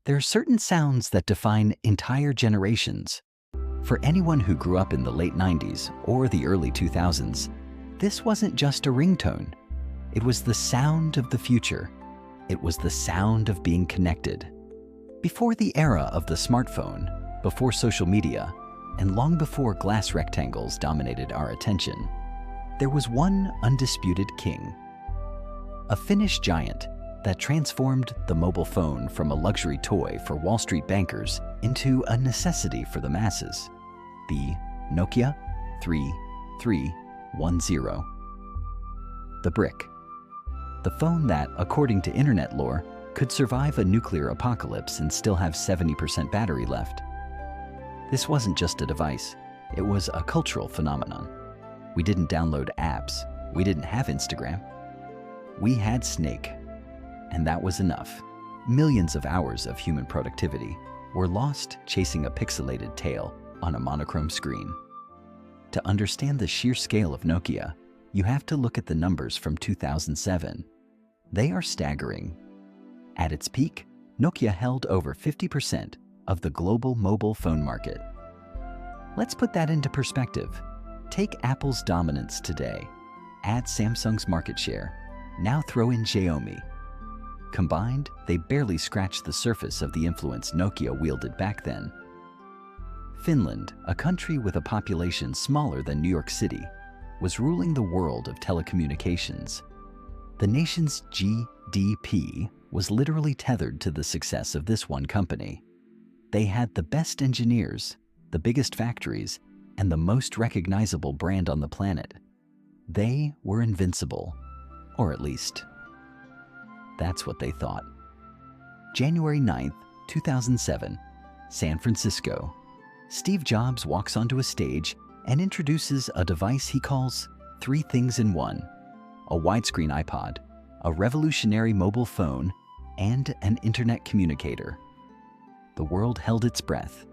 There are certain sounds that define entire generations. For anyone who grew up in the late 90s or the early 2000s, this wasn't just a ringtone. It was the sound of the future. It was the sound of being connected. Before the era of the smartphone, before social media, and long before glass rectangles dominated our attention, there was one undisputed king. A Finnish giant that transformed the mobile phone from a luxury toy for Wall Street bankers into a necessity for the masses. The Nokia 3310. The brick. The phone that, according to internet lore, could survive a nuclear apocalypse and still have 70% battery left. This wasn't just a device, it was a cultural phenomenon. We didn't download apps, we didn't have Instagram. We had Snake, and that was enough. Millions of hours of human productivity were lost chasing a pixelated tail on a monochrome screen. To understand the sheer scale of Nokia, you have to look at the numbers from 2007. They are staggering. At its peak, Nokia held over 50% of the global mobile phone market. Let's put that into perspective. Take Apple's dominance today, add Samsung's market share, now throw in Xiaomi. Combined, they barely scratched the surface of the influence Nokia wielded back then. Finland, a country with a population smaller than New York City, was ruling the world of telecommunications. The nation's GDP was literally tethered to the success of this one company. They had the best engineers, the biggest factories, and the most recognizable brand on the planet. They were invincible, or at least, that's what they thought. January 9th, 2007, San Francisco. Steve Jobs walks onto a stage and introduces a device he calls three things in one: a widescreen iPod, a revolutionary mobile phone, and an internet communicator. The world held its breath.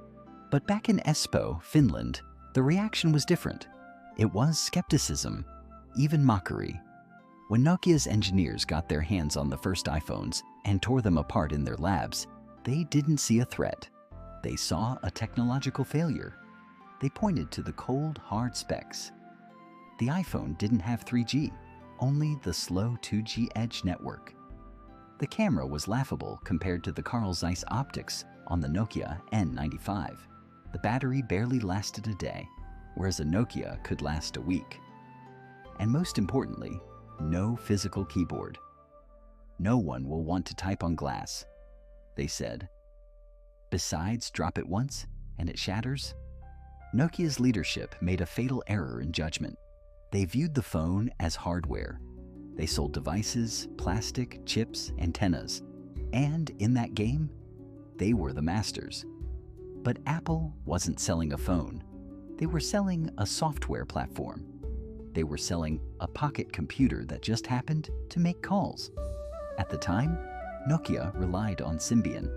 But back in Espoo, Finland, the reaction was different. It was skepticism, even mockery. When Nokia's engineers got their hands on the first iPhones and tore them apart in their labs, they didn't see a threat. They saw a technological failure. They pointed to the cold, hard specs. The iPhone didn't have 3G, only the slow 2G edge network. The camera was laughable compared to the Carl Zeiss optics on the Nokia N95. The battery barely lasted a day, whereas a Nokia could last a week. And most importantly, no physical keyboard. No one will want to type on glass, they said. Besides, drop it once and it shatters. Nokia's leadership made a fatal error in judgment. They viewed the phone as hardware. They sold devices, plastic, chips, antennas, and in that game, they were the masters. But Apple wasn't selling a phone. They were selling a software platform. They were selling a pocket computer that just happened to make calls. At the time, Nokia relied on Symbian,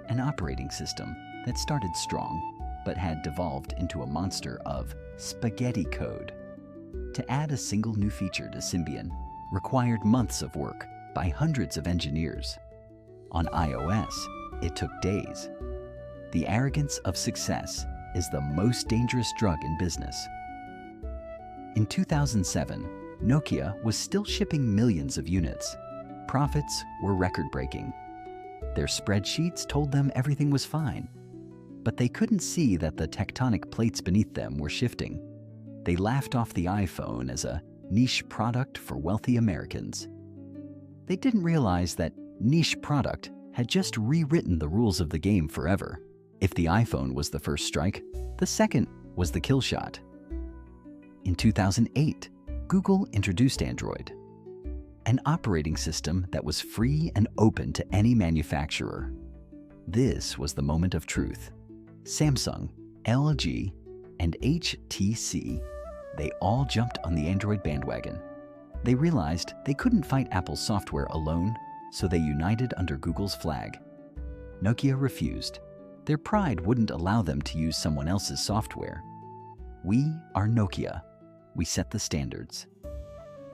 an operating system that started strong but had devolved into a monster of spaghetti code. To add a single new feature to Symbian required months of work by hundreds of engineers. On iOS, it took days. The arrogance of success is the most dangerous drug in business. In 2007, Nokia was still shipping millions of units. Profits were record-breaking. Their spreadsheets told them everything was fine, but they couldn't see that the tectonic plates beneath them were shifting. They laughed off the iPhone as a niche product for wealthy Americans. They didn't realize that niche product had just rewritten the rules of the game forever. If the iPhone was the first strike, the second was the kill shot. In 2008, Google introduced Android, an operating system that was free and open to any manufacturer. This was the moment of truth. Samsung, LG, and HTC, they all jumped on the Android bandwagon. They realized they couldn't fight Apple's software alone, so they united under Google's flag. Nokia refused. Their pride wouldn't allow them to use someone else's software. We are Nokia. We set the standards.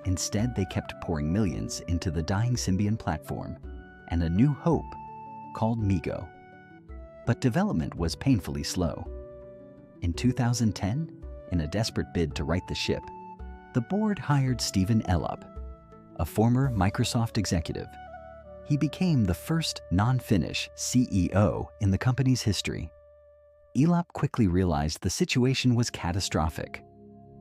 Instead, they kept pouring millions into the dying Symbian platform and a new hope called MeeGo. but development was painfully slow. In 2010, in a desperate bid to right the ship, the board hired Stephen Elop, a former Microsoft executive. He became the first non-Finnish CEO in the company's history. Elop quickly realized the situation was catastrophic,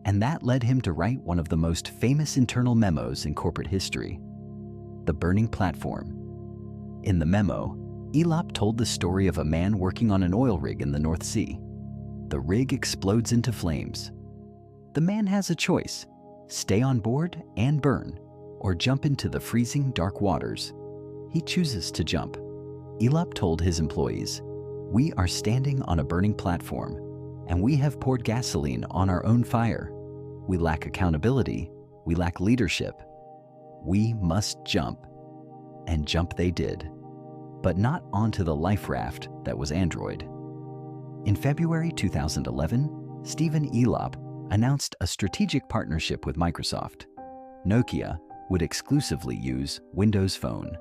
and that led him to write one of the most famous internal memos in corporate history, The Burning Platform. In the memo, Elop told the story of a man working on an oil rig in the North Sea. The rig explodes into flames. The man has a choice: stay on board and burn, or jump into the freezing dark waters. He chooses to jump. Elop told his employees, "We are standing on a burning platform, and we have poured gasoline on our own fire. We lack accountability. We lack leadership. We must jump." And jump they did, but not onto the life raft that was Android. In February 2011, Stephen Elop announced a strategic partnership with Microsoft. Nokia would exclusively use Windows Phone.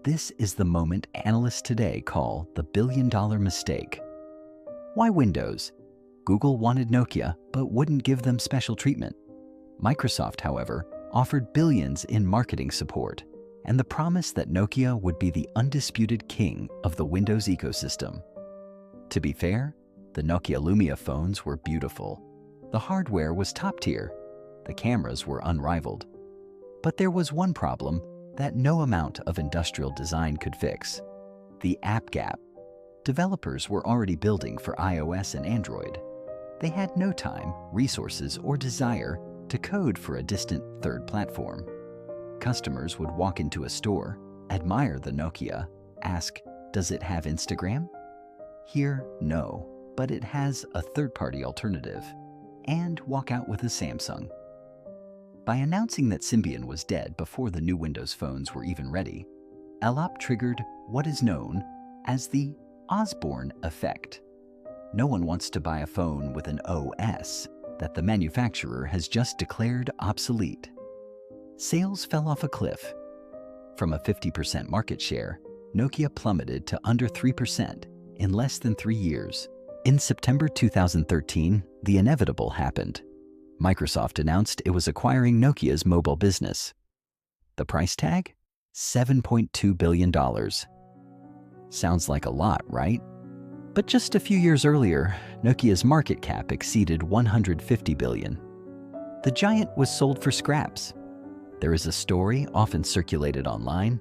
This is the moment analysts today call the billion-dollar mistake. Why Windows? Google wanted Nokia but wouldn't give them special treatment. Microsoft, however, offered billions in marketing support and the promise that Nokia would be the undisputed king of the Windows ecosystem. To be fair, the Nokia Lumia phones were beautiful. The hardware was top tier. The cameras were unrivaled. But there was one problem that no amount of industrial design could fix: the app gap. Developers were already building for iOS and Android. They had no time, resources, or desire to code for a distant third platform. Customers would walk into a store, admire the Nokia, ask, "Does it have Instagram?" Hear, "No, but it has a third-party alternative," and walk out with a Samsung. By announcing that Symbian was dead before the new Windows phones were even ready, Elop triggered what is known as the Osborne effect. No one wants to buy a phone with an OS that the manufacturer has just declared obsolete. Sales fell off a cliff. From a 50% market share, Nokia plummeted to under 3% in less than 3 years. In September 2013, the inevitable happened. Microsoft announced it was acquiring Nokia's mobile business. The price tag? $7.2 billion. Sounds like a lot, right? But just a few years earlier, Nokia's market cap exceeded $150 billion. The giant was sold for scraps. There is a story, often circulated online,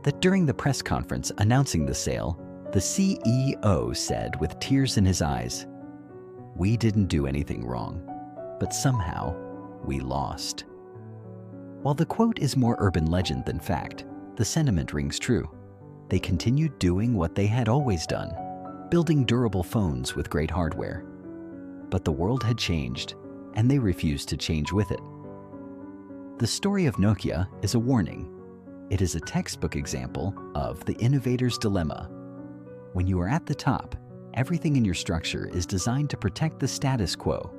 that during the press conference announcing the sale, the CEO said with tears in his eyes, "We didn't do anything wrong, but somehow we lost." While the quote is more urban legend than fact, the sentiment rings true. They continued doing what they had always done, building durable phones with great hardware. But the world had changed, and they refused to change with it. The story of Nokia is a warning. It is a textbook example of the innovator's dilemma. When you are at the top, everything in your structure is designed to protect the status quo.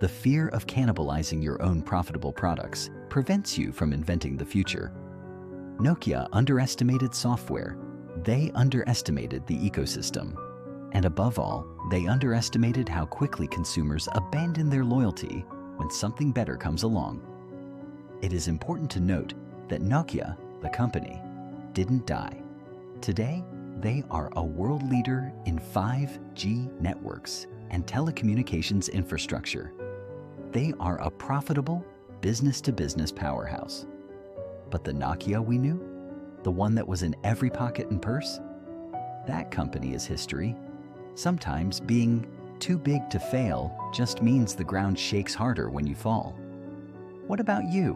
The fear of cannibalizing your own profitable products prevents you from inventing the future. Nokia underestimated software. They underestimated the ecosystem. And above all, they underestimated how quickly consumers abandon their loyalty when something better comes along. It is important to note that Nokia, the company, didn't die. Today, they are a world leader in 5G networks and telecommunications infrastructure. They are a profitable business-to-business powerhouse. But the Nokia we knew, the one that was in every pocket and purse, that company is history. Sometimes being too big to fail just means the ground shakes harder when you fall. What about you?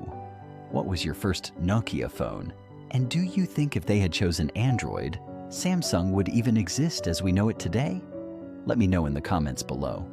What was your first Nokia phone? And do you think if they had chosen Android, Samsung would even exist as we know it today? Let me know in the comments below.